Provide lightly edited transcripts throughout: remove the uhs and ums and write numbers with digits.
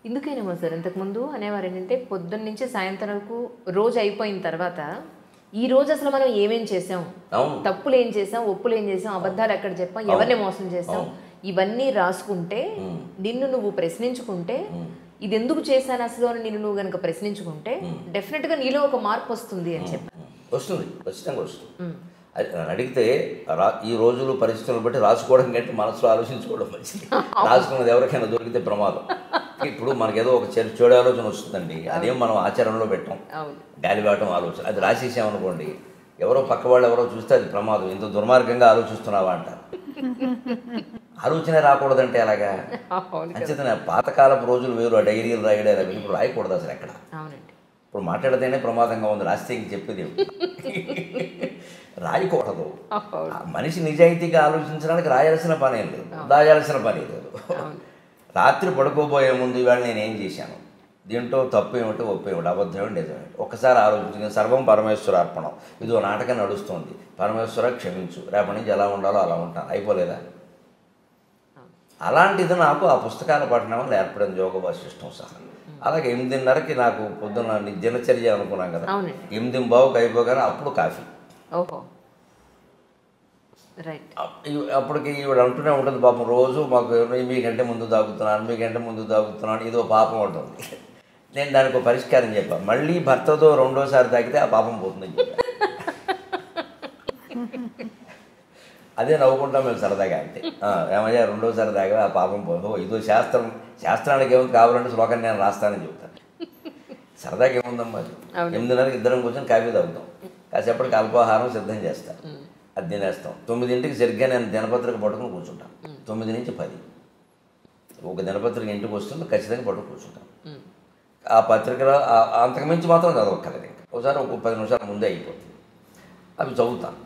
ఇందుకేనేమో sir ఇంతకుముందు అనేవారు ఏంటంటే పొద్దున్న నుంచి సాయంత్రం వరకు రోజు అయిపోయిన తర్వాత ఈ రోజు అసలు మనం ఏమేం చేసాం, తప్పులు ఏం చేసాం, ఒప్పులు ఏం చేసాం, అబద్ధాలు ఎక్కడ చెప్పాం, ఎవరిని మోసం చేసాం, ఇవన్నీ రాసుకుంటే నిన్ను నువ్వు ప్రశ్నించుకుంటే ఇది ఎందుకు చేశాను అసలు అని నిన్ను నువ్వు కనుక ప్రశ్నించుకుంటే డెఫినెట్గా నీలో ఒక మార్పు వస్తుంది అని చెప్పాను. వస్తుంది, ఖచ్చితంగా వస్తుంది. అడిగితే ఈ రోజులు పరిస్థితులను బట్టి రాసుకోవడం కంటే మనసులో ఆలోచించుకోవడం మంచిది. రాసుకున్నది ఎవరికైనా దొరికితే ప్రమాదం. ఇప్పుడు మనకేదో ఒక చెడు ఆలోచన వస్తుందండి, అదేం మనం ఆచరణలో పెట్టాం, గాలిబాటం ఆలోచన. అది రాసేసామనుకోండి, ఎవరో పక్క వాళ్ళు ఎవరో చూస్తే అది ప్రమాదం. ఇంత దుర్మార్గంగా ఆలోచిస్తున్నావా అంటారు. ఆలోచన రాకూడదంటే అలాగా. అంచేతనే పాతకాలపు రోజులు వేరు, ఆ డైరీలు రాయడే ఇప్పుడు రాయకూడదు అసలు ఎక్కడ. ఇప్పుడు మాట్లాడితేనే ప్రమాదంగా ఉంది, రాస్తే ఇంక చెప్పేది రాయకూడదు. మనిషి నిజాయితీగా ఆలోచించడానికి రాయాల్సిన పని ఏం లేదు, దాయాల్సిన పని లేదు. రాత్రి పడుకోబోయే ముందు ఇవాళ నేనేం చేశాను, దీంట్లో తప్పు ఏమిటో ఒప్పు ఏమిటి, అబద్ధం ఏమిటి, నిజమేమిటి ఒక్కసారి ఆలోచించింది. సర్వం పరమేశ్వరార్పణం. ఇదో నాటకం నడుస్తుంది, పరమేశ్వర క్షమించు, రేపటి నుంచి ఎలా ఉండాలో అలా ఉంటాను, అయిపోలేదా? అలాంటిది నాకు ఆ పుస్తకాల పఠనం వల్ల ఏర్పడిన యోగ వాసిష్టం సహా. అలాగే 8:30కి నాకు పొద్దున్న దినచర్య అనుకున్నాం కదా, 8:15కి అయిపోగానే అప్పుడు కాఫీ. అప్పటికి ఈవిడ అంటూనే ఉంటుంది పాపం, రోజు మాకు మీకంటే ముందు తాగుతున్నాను, మీకంటే ముందు తాగుతున్నాను, ఇదో పాపం ఉంటుంది. నేను దానికి ఒక పరిష్కారం చెప్పాను, మళ్ళీ భర్తతో రెండోసారి తాగితే ఆ పాపం పోతుందని చెప్పాను. అదే నవ్వుకుంటాం మేము సరదాగా. అంతే, ఏమయ్యా రెండోసారి తాగా ఆ పాపం పోదు, ఇదో శాస్త్రానికి ఏముంది, కావాలంటే శ్లోకాన్ని నేను రాస్తానని చెప్తాను. సరదాగా ఏముందమ్మా, 8:30కి ఇద్దరం కూర్చొని కాఫీ తాగుతాం, కాసేపటికి అల్పాహారం సిద్ధం చేస్తాం, అది తినేస్తాం. 9ంటికి సరిగ్గా నేను దినపత్రిక పట్టుకుని కూర్చుంటాను. 9 నుంచి 10 ఒక దినపత్రిక ఇంటికి వస్తుంది, ఖచ్చితంగా పట్టుకు కూర్చుంటాను. ఆ పత్రికలో అంతకుమించి మాత్రం చదవక్కర్లేదు, ఇంకా ఒకసారి ఒక 10 నిమిషాల ముందే అయిపోతుంది. అవి చదువుతాను.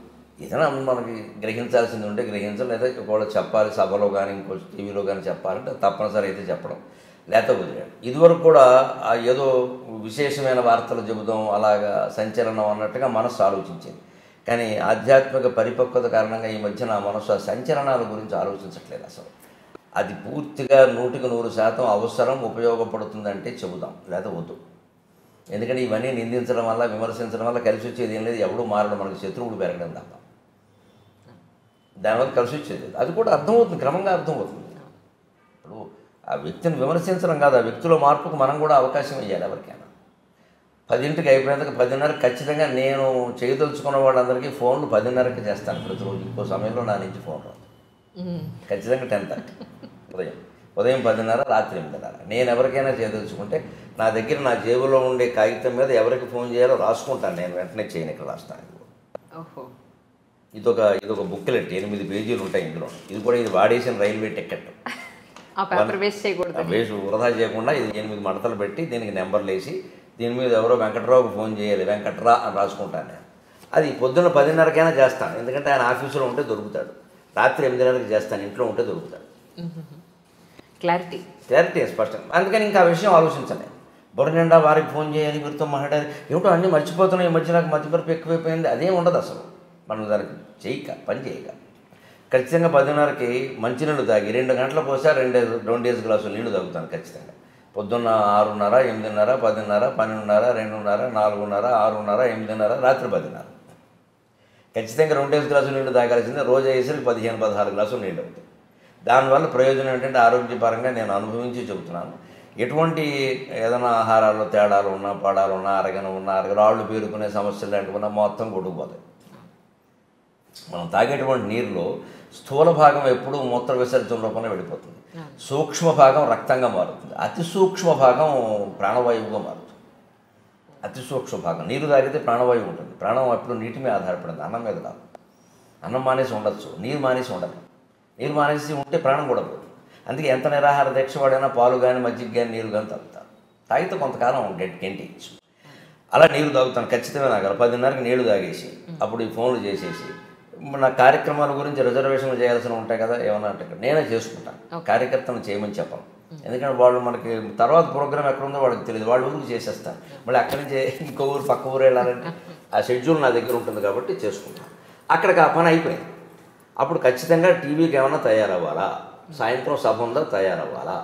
ఏదైనా మనకి గ్రహించాల్సింది ఉంటే గ్రహించాలి, లేదా ఒకవేళ చెప్పాలి సభలో కానీ ఇంకో టీవీలో కానీ చెప్పాలంటే తప్పనిసరి అయితే చెప్పడం, లేకపోతే వదిలేయడం. ఇదివరకు కూడా ఏదో విశేషమైన వార్తలు చెబుదాం, అలాగా సంచలనం అన్నట్టుగా మనస్సు ఆలోచించేది. కానీ ఆధ్యాత్మిక పరిపక్వత కారణంగా ఈ మధ్య నా మనసు ఆ సంచలనాల గురించి ఆలోచించట్లేదు అసలు. అది పూర్తిగా 100% అవసరం, ఉపయోగపడుతుందంటే చెబుదాం, లేదా వద్దు. ఎందుకంటే ఇవన్నీ నిందించడం వల్ల, విమర్శించడం వల్ల కలిసి వచ్చేది ఏం లేదు, ఎవడూ మారడం, మనకి శత్రువులు పెరగడం తప్ప దానివల్ల కలిసి వచ్చేది. అది కూడా అర్థమవుతుంది, క్రమంగా అర్థమవుతుంది. ఇప్పుడు ఆ వ్యక్తిని విమర్శించడం కాదు, ఆ వ్యక్తిలో మార్పుకు మనం కూడా అవకాశం ఇవ్వాలి ఎవరికైనా. 10ంటికి అయిపోయినందుకు 10:30కి ఖచ్చితంగా నేను చేయదలుచుకున్న వాళ్ళందరికీ ఫోన్లు 10:30కి చేస్తాను ప్రతిరోజు. ఇంకో సమయంలో నా నుంచి ఫోన్ రాదు, ఖచ్చితంగా 10:30 ఉదయం 10:30, రాత్రి 8:30. నేను ఎవరికైనా చేయదలుచుకుంటే నా దగ్గర నా జేబులో ఉండే కాగితం మీద ఎవరికి ఫోన్ చేయాలో రాసుకుంటాను, నేను వెంటనే చేయను, ఇక్కడ రాస్తాను. ఇదొక బుక్లెట్, 8 పేజీలు ఉంటాయి ఇందులో. ఇది కూడా ఇది వాడేసిన రైల్వే టికెట్, వేసి వృధా చేయకుండా ఇది 8 మడతలు పెట్టి దీనికి నెంబర్లు వేసి దీని మీద ఎవరో వెంకట్రావుకి ఫోన్ చేయాలి, వెంకట్రా అని రాసుకుంటాను నేను. అది పొద్దున్న 10:30కైనా చేస్తాను, ఎందుకంటే ఆయన ఆఫీసులో ఉంటే దొరుకుతాడు. రాత్రి 8:30కి చేస్తాను, ఇంట్లో ఉంటే దొరుకుతాడు. క్లారిటీ స్పష్టంగా. అందుకని ఇంకా ఆ విషయం ఆలోచించలేదు. బుర్ర నిండా వారికి ఫోన్ చేయాలి, వీరితో మాట్లాడాలి, ఏమిటో అన్నీ మర్చిపోతున్నాయి. ఈ మధ్య నాకు మతిమరుపు ఎక్కువైపోయింది, అదేం ఉండదు అసలు. మనం దానికి పని చేయక ఖచ్చితంగా 10:30కి మంచినీళ్ళు తాగి 2 గంటలకు ఒకసారి 2 గ్లాసులు నీళ్లు తాగుతాను ఖచ్చితంగా. పొద్దున్న 6:30, 8:30, 10:30, 12:30, 2:30, 4:30, 6:30, 8:30, రాత్రి 10:30 ఖచ్చితంగా 2 గ్లాసులు నీళ్లు తాగాల్సిందే. రోజు అయ్యేసరికి 15-16 గ్లాసులు నీళ్ళు అవుతాయి. దానివల్ల ప్రయోజనం ఏంటంటే ఆరోగ్యపరంగా నేను అనుభవించి చెబుతున్నాను. ఎటువంటి ఏదైనా ఆహారాల్లో తేడాలు ఉన్నా, పడాలు ఉన్నా, రాళ్ళు పేరుకునే సమస్యలు లాంటివి ఉన్నా మొత్తం కొట్టుకుపోతాయి. మనం తాగేటువంటి నీరులో స్థూల భాగం ఎప్పుడూ మూత్ర విసర్జన రూపంలో వెళ్ళిపోతుంది, సూక్ష్మ భాగం రక్తంగా మారుతుంది, అతి సూక్ష్మ భాగం ప్రాణవాయువుగా మారుతుంది. అతి సూక్ష్మ భాగం నీరు తాగితే ప్రాణవాయువు ఉంటుంది. ప్రాణం ఎప్పుడు నీటి మీద ఆధారపడింది, అన్నం మీద కాదు. అన్నం మానేసి ఉండొచ్చు, నీరు మానేసి ఉండదు. నీరు మానేసి ఉంటే ప్రాణం కూడా పోతుంది. అందుకే ఎంత నిరాహార దీక్ష వాడైనా పాలు కానీ, మజ్జిగ కానీ, నీరు కానీ తాగుతారు. తాగితే కొంతకాలం గెంటేయచ్చు. అలా నీరు తాగుతాను ఖచ్చితంగా. నాకు 10:30కి నీళ్లు తాగేసి అప్పుడు ఈ ఫోన్లు చేసేసి నా కార్యక్రమాల గురించి రిజర్వేషన్లు చేయాల్సి ఉంటాయి కదా, ఏమన్నా అంటే నేనే చేసుకుంటాను. కార్యకర్తను చేయమని చెప్పను, ఎందుకంటే వాళ్ళు మనకి తర్వాత ప్రోగ్రామ్ ఎక్కడుందో వాళ్ళకి తెలియదు, వాళ్ళ ఊరికి చేసేస్తారు. మళ్ళీ అక్కడి నుంచి ఇంకో ఊరు పక్క ఊరు వెళ్ళాలంటే ఆ షెడ్యూల్ నా దగ్గర ఉంటుంది కాబట్టి చేసుకుంటాను. అక్కడికి ఆ పని అయిపోయింది. అప్పుడు ఖచ్చితంగా టీవీకి ఏమైనా తయారవ్వాలా, సాయంత్రం సభ ఉందా తయారవ్వాలా,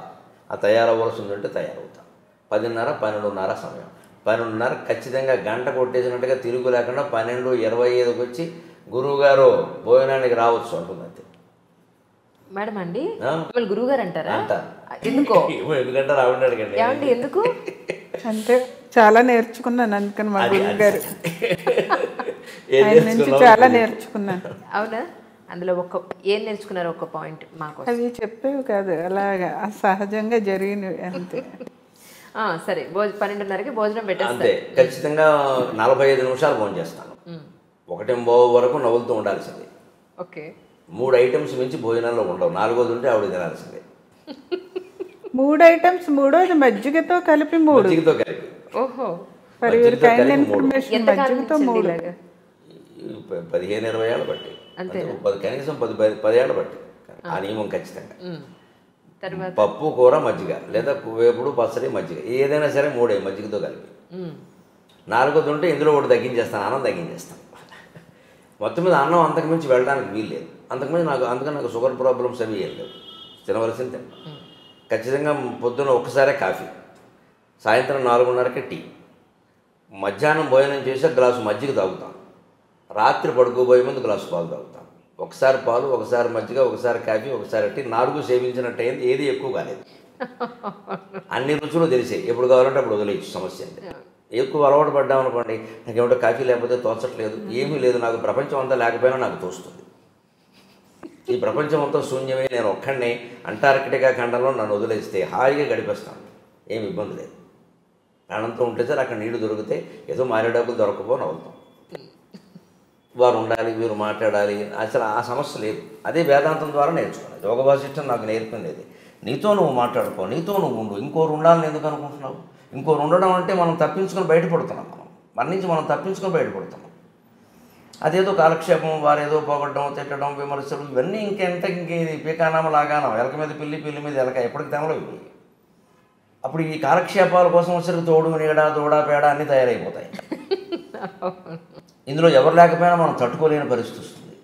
ఆ తయారవ్వాల్సింది ఉంటే తయారవుతాను. 10:30, 12:30 సమయం. 12:30 ఖచ్చితంగా గంట కొట్టేసినట్టుగా తిరుగు లేకుండా 12:25కి వచ్చి గురువుగారు భోజనానికి రావచ్చు అంటుంది. అంతే మేడం అండి, మిమ్మల్ని గురువు గారు అంటారా? ఎందుకో ఎందుకంటే రావడానికి ఏమండి ఎందుకు అంటే చాలా నేర్చుకున్నాను అందుకని మా గురువు గారు ఆయన నుంచి చాలా నేర్చుకున్నాను. అవునా? అందులో ఏం నేర్చుకున్నారు? ఒక పాయింట్ మాకు. అవి చెప్పేవి కాదు, అలాగా సహజంగా జరిగినవి అంతే. సరే, 12:30కి భోజనం పెట్టేస్తాను. అంతే, ఖచ్చితంగా 45 నిమిషాలు భోజనం చేస్తాను. 1:15 వరకు నవ్వులుతూ ఉండాల్సిందే. ఓకే. 3 ఐటమ్స్ మించి భోజనాల్లో ఉండవు. 4వది ఉంటే ఆవిడ తినాల్సిందే. 3 ఐటమ్స్, 3వది మజ్జిగతో కలిపి 3. మజ్జిగతో కలిపి. ఓహో. ఫర్ యువర్ కైండ్ ఇన్ఫర్మేషన్, మజ్జిగతో 3. 15-20 ఏళ్ళ బట్టి, కనీసం 10 ఏళ్ళ బట్టి ఆ నియమం ఖచ్చితంగా. పప్పు, కూర, మజ్జిగ, లేదా వేపుడు, పచ్చడి, మజ్జిగ, ఏదైనా సరే 3 మజ్జిగతో కలిపి. 4వది ఉంటే ఇందులో ఒకటి తగ్గించేస్తాను, అన్నం తగ్గించేస్తాను. మొత్తం మీద అన్నం అంతకుమించి వెళ్ళడానికి వీల్లేదు. అందుకని నాకు షుగర్ ప్రాబ్లమ్స్ అవి ఏం లేవు. తినవలసింది తిన్నాను. ఖచ్చితంగా పొద్దున్న ఒక్కసారే కాఫీ, సాయంత్రం 4:30కి టీ, మధ్యాహ్నం భోజనం చేసి గ్లాసు మజ్జిగ తాగుతాను, రాత్రి పడుకోబోయే ముందు గ్లాసు పాలు తాగుతాను. ఒకసారి పాలు, ఒకసారి మజ్జిగ, ఒకసారి కాఫీ, ఒకసారి టీ, 4 సేవించినట్టు అయింది. ఏది ఎక్కువ కాలేదు. అన్ని రుచులు తెలిసాయి. ఎప్పుడు కావాలంటే అప్పుడు వదిలేయచ్చు, సమస్య అండి. ఎక్కువ అలవాటు పడ్డామనుకోండి, నాకు ఏమిటో కాఫీ లేకపోతే తోచట్లేదు, ఏమీ లేదు, నాకు ప్రపంచం అంతా లేకపోయినా నాకు తోస్తుంది. ఈ ప్రపంచం అంతా శూన్యమే, నేను ఒక్కడినే అంటార్కిటికా ఖండంలో నన్ను వదిలేస్తే హాయిగా గడిపేస్తాను, ఏమి ఇబ్బంది లేదు. ప్రాణంతో ఉంటే సార్ అక్కడ నీళ్లు దొరికితే ఏదో మారేడాకులు దొరకపోని అవుతాం. వారు ఉండాలి, వీరు మాట్లాడాలి, అసలు ఆ సమస్య లేదు. అదే వేదాంతం ద్వారా నేర్చుకున్నాను. యోగ వాసిష్టం నాకు నేర్పింది. నీతో నువ్వు మాట్లాడుకో, నీతో నువ్వు ఉండు, ఇంకోరు ఉండాలని ఎందుకు అనుకుంటున్నావు? ఇంకోరు ఉండడం అంటే మనం తప్పించుకొని బయటపడుతున్నాం. మన నుంచి మనం తప్పించుకొని బయటపడుతున్నాం. అదేదో కాలక్షేపం, వారేదో పోగొట్టడం, తిట్టడం, విమర్శలు, ఇవన్నీ ఇంకేది పీకానామ లాగానం, ఎలక మీద పిల్లి, పిల్లి మీద ఎలక, ఎప్పటికి తెమలో ఇవి. అప్పుడు ఈ కాలక్షేపాల కోసం వచ్చరికి తోడు, నీడ, దూడ, పేడ అన్నీ తయారైపోతాయి. ఇందులో ఎవరు లేకపోయినా మనం తట్టుకోలేని పరిస్థితి వస్తుంది.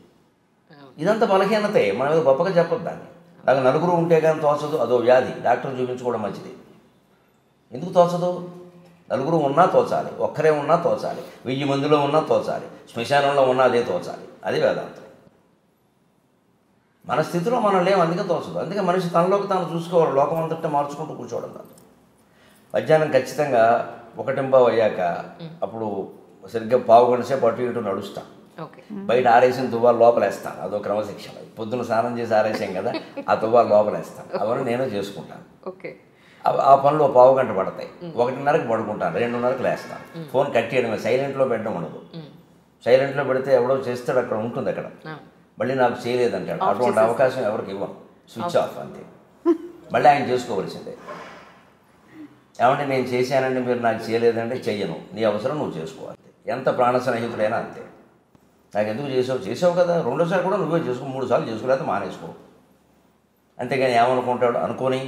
ఇదంతా బలహీనతే, మన మీద గొప్పగా చెప్పొద్దు దాన్ని. నాకు నలుగురు ఉంటే కానీ తోచదు, అదో వ్యాధి, డాక్టర్ చూపించుకోవడం మంచిది. ఎందుకు తోచదు? నలుగురు ఉన్నా తోచాలి, ఒక్కరే ఉన్నా తోచాలి, 1000 మందిలో ఉన్నా తోచాలి, శ్మశానంలో ఉన్నా అదే తోచాలి. అది వేదాంతం. మన స్థితిలో మనం లేము, అందుకే తోచదు. అందుకే మనిషి తనలోకి తాను చూసుకోవాలి, లోకం అంతటా మార్చుకుంటూ కూర్చోవడం కాదు. మధ్యాహ్నం ఖచ్చితంగా 1:15 అయ్యాక అప్పుడు సరిగ్గా 1/4 గంట సేపు అటు ఇటు నడుస్తాను. బయట ఆరేసిన తువ్వాలు లోపలేస్తాను, అదో క్రమశిక్షణ. పొద్దున్న స్నానం చేసి ఆరేసాం కదా, ఆ తువ్వాలు లోపలేస్తాను. అవన్నీ నేనే చేసుకుంటాను. ఆ పనులు 1/4 గంట పడతాయి. 1:30కి పడుకుంటాను, 2:30కి లేస్తాను. ఫోన్ కట్ చేయడమే, సైలెంట్లో పెట్టడం ఉండదు. సైలెంట్లో పెడితే ఎవడో చేస్తాడు, అక్కడ ఉంటుంది, అక్కడ మళ్ళీ నాకు చేయలేదంటాడు. అటువంటి అవకాశం ఎవరికి ఇవ్వం, స్విచ్ ఆఫ్ అంతే. మళ్ళీ ఆయన చేసుకోవలసిందే. ఏమంటే నేను చేశానండి, మీరు నాకు చేయలేదంటే చెయ్యను, నీ అవసరం నువ్వు చేసుకోవాలి. ఎంత ప్రాణ స్నేహితుడైనా అంతే. నాకు ఎందుకు చేసావు కదా, రెండోసారి కూడా నువ్వే చేసుకో, 3 సార్లు చేసుకోలేకపోతే మానేసుకో. అంతేగాని ఏమనుకుంటాడు అనుకోని,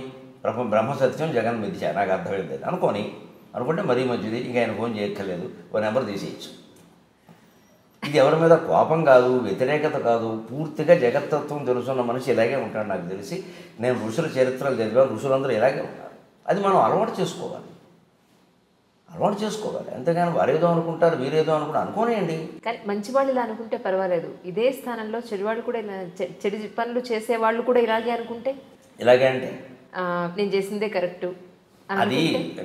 బ్రహ్మ సత్యం జగన్ మిథ్య, నాకు అర్థమైంది అనుకుంటే మరీ మంచిది. ఇంకా ఆయన ఫోన్ చేయక్కర్లేదు, ఓ నెంబర్ తీసేయచ్చు. ఇది ఎవరి మీద కోపం కాదు, వ్యతిరేకత కాదు, పూర్తిగా జగత్తత్వం తెలుసున్న మనిషి ఇలాగే ఉంటాడు. నాకు తెలిసి నేను ఋషుల చరిత్రలు చదివాను, ఋషులందరూ ఇలాగే ఉంటారు. అది మనం అలవాటు చేసుకోవాలి. అంతేగాని వారేదో అనుకుంటారు, వీరేదో అనుకోనేయండి. కానీ మంచి వాళ్ళు ఇలా అనుకుంటే పర్వాలేదు. ఇదే స్థానంలో చెడువాళ్ళు కూడా ఇలా చెడు పనులు చేసేవాళ్ళు కూడా ఇలాగే అనుకుంటే, ఇలాగే అంటే నేను చేసిందే కరెక్టు, అది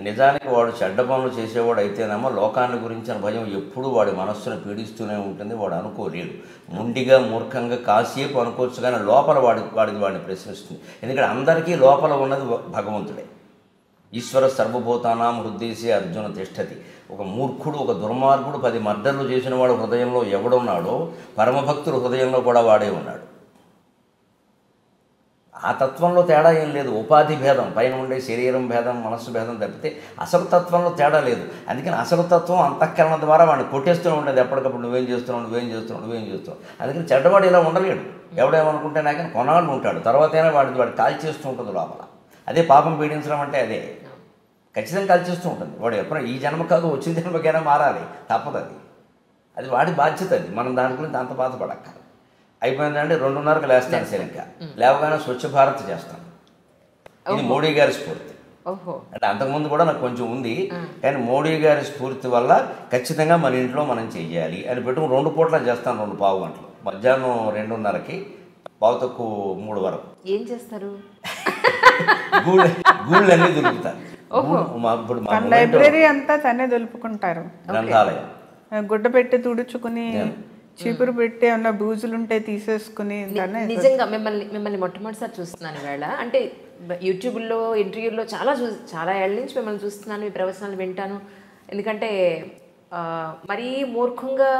నిజానికి వాడు చెడ్డ పనులు చేసేవాడు అయితేనేమో లోకాన్ని గురించిన భయం ఎప్పుడూ వాడి మనస్సును పీడిస్తూనే ఉంటుంది. వాడు అనుకోలేడు. ముండిగా మూర్ఖంగా కాసేపు అనుకోవచ్చు, కానీ లోపల వాడిని ప్రశ్నిస్తుంది. ఎందుకంటే అందరికీ లోపల ఉన్నది భగవంతుడే. ఈశ్వర సర్వభూతానాం హృదయసే అర్జున తిష్టతి. ఒక మూర్ఖుడు, ఒక దుర్మార్గుడు 10 మర్డర్లు చేసిన వాడు హృదయంలో ఎవడున్నాడో, పరమభక్తుడు హృదయంలో కూడా వాడే ఉన్నాడు. ఆ తత్వంలో తేడా ఏం లేదు. ఉపాధి భేదం, పైన ఉండే శరీరం భేదం, మనస్సు భేదం తప్పితే అసలు తత్వంలో తేడా లేదు. అందుకని అసలు తత్వం అంతఃకరణ ద్వారా వాడిని కొట్టేస్తూనే ఉండేది. ఎప్పటికప్పుడు నువ్వేం చేస్తున్నావు. అందుకని చెడ్డవాడు ఇలా ఉండలేడు. ఎవడేమనుకుంటే నాకని కొన్నాళ్ళు ఉంటాడు, తర్వాతైనా వాడు కాల్ చేస్తూ ఉంటుంది లోపల. అదే పాపం పీడించడం అంటే అదే. ఖచ్చితంగా కాల్చేస్తూ ఉంటుంది. వాడు ఎప్పుడు ఈ జన్మ కాదు, వచ్చిన జన్మకైనా మారాలి, తప్పదు. అది వాడి బాధ్యత. అది మనం దాని గురించి అంత బాధపడక్కర్లేదు. అయిపోయిందంటే 2:30కి లేస్తాను. సరిగ్గా లేవగానే స్వచ్ఛ భారత్ చేస్తాను. ఇది మోడీ గారి స్ఫూర్తి. ఓహో. అంటే అంతకుముందు కూడా నాకు కొంచెం ఉంది, కానీ మోడీ గారి స్ఫూర్తి వల్ల ఖచ్చితంగా మన ఇంట్లో మనం చెయ్యాలి అని పెట్టుకుని 2 పూట్ల చేస్తాను, 2 పావు గంటలు, మధ్యాహ్నం 2:30కి, పావు తక్కువ 3 వరకు. ఏం చేస్తారు? గూళ్ళన్నీ దొరుకుతాయి. లైబ్రరీ అంతా తనే దులుపుకుంటారు, గ్రంథాలయం గుడ్డ పెట్టి తుడుచుకుని చీపురు పెట్టి ఏమన్నా బూజులుంటే తీసేసుకుని. నిజంగా మిమ్మల్ని మొట్టమొదటిసారి చూస్తున్నాను ఈవేళ. అంటే యూట్యూబ్లో ఇంటర్వ్యూల్లో చాలా ఏళ్ళ నుంచి మిమ్మల్ని చూస్తున్నాను, మీ ప్రవచనాలు వింటాను. ఎందుకంటే మరీ మూర్ఖంగా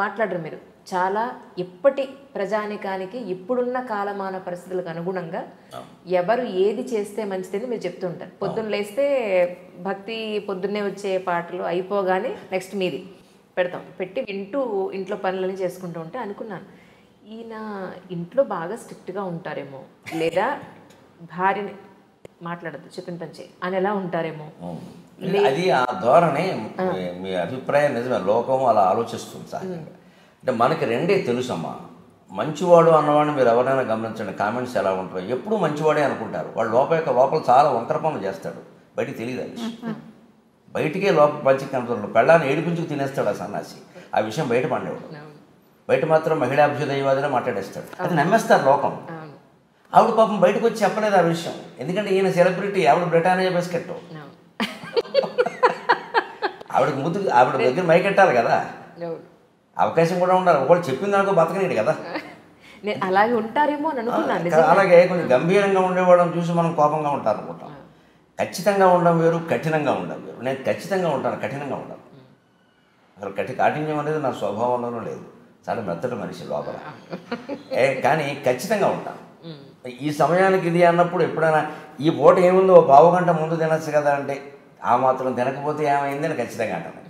మాట్లాడరు మీరు. చాలా ఎప్పటి ప్రజానికానికి ఇప్పుడున్న కాలమాన పరిస్థితులకు అనుగుణంగా ఎవరు ఏది చేస్తే మంచిదని మీరు చెప్తూ ఉంటారు. పొద్దున్న లేస్తే భక్తి పొద్దున్నే వచ్చే పాటలు అయిపోగానే నెక్స్ట్ మీది పెట్టి వింటూ ఇంట్లో పనులని చేసుకుంటూ ఉంటే అనుకున్నాను, ఈయన ఇంట్లో బాగా స్ట్రిక్ట్గా ఉంటారేమో, లేదా భార్యని మాట్లాడద్దు చెప్పిన పని చేయి అని ఎలా ఉంటారేమో. అది ఆ ధోరణి. మీ అభిప్రాయం నిజమే, లోకం అలా ఆలోచిస్తుంది సార్. అంటే మనకి రెండే తెలుసమ్మా. మంచివాడు అన్నవాడిని మీరు ఎవరైనా గమనించండి, కామెంట్స్ ఎలా ఉంటాయో ఎప్పుడూ మంచివాడే అనుకుంటారు. వాడు లోపల చాలా వంకర పనులు చేస్తాడు, బయటికి తెలియదు అది. బయటికే లోపల మంచి కనపడతాడు. పెళ్ళాన్ని ఏడిపించుకు తినేస్తాడు ఆ సన్నాసి. ఆ విషయం బయట పండేవాడు. బయట మాత్రం మహిళాభ్యుదయవాదిలో మాట్లాడేస్తాడు. అది నమ్మేస్తారు లోకం. ఆవిడ పాపం బయటకు వచ్చి చెప్పలేదు ఆ విషయం, ఎందుకంటే ఈయన సెలబ్రిటీ, ఆవిడ బ్రిటానియా బిస్కెట్. ఆవిడ దగ్గర మైకెట్టాలి కదా, అవకాశం కూడా ఉండాలి. ఒకళ్ళు చెప్పింది దానికో బతకనేది కదా. అలాగే ఉంటారేమో అని అనుకున్నాను. అలాగే కొంచెం గంభీరంగా ఉండేవాళ్ళని చూసి మనం కోపంగా ఉంటారు అనుకుంటాం. ఖచ్చితంగా ఉండడం వేరు, కఠినంగా ఉండడం వేరు. నేను ఖచ్చితంగా ఉంటాను, కఠినంగా ఉండను. అసలు కాఠిన్యం అనేది నా స్వభావంలోనూ లేదు. చాలా మెత్తటి మనిషి లోపల, కానీ ఖచ్చితంగా ఉంటాను. ఈ సమయానికి ఇది అన్నప్పుడు ఎప్పుడైనా ఈ పూట ఏముందో 1/2 గంట ముందు తినచ్చు కదా అంటే, ఆ మాత్రం తినకపోతే ఏమైందని ఖచ్చితంగా అంటాను.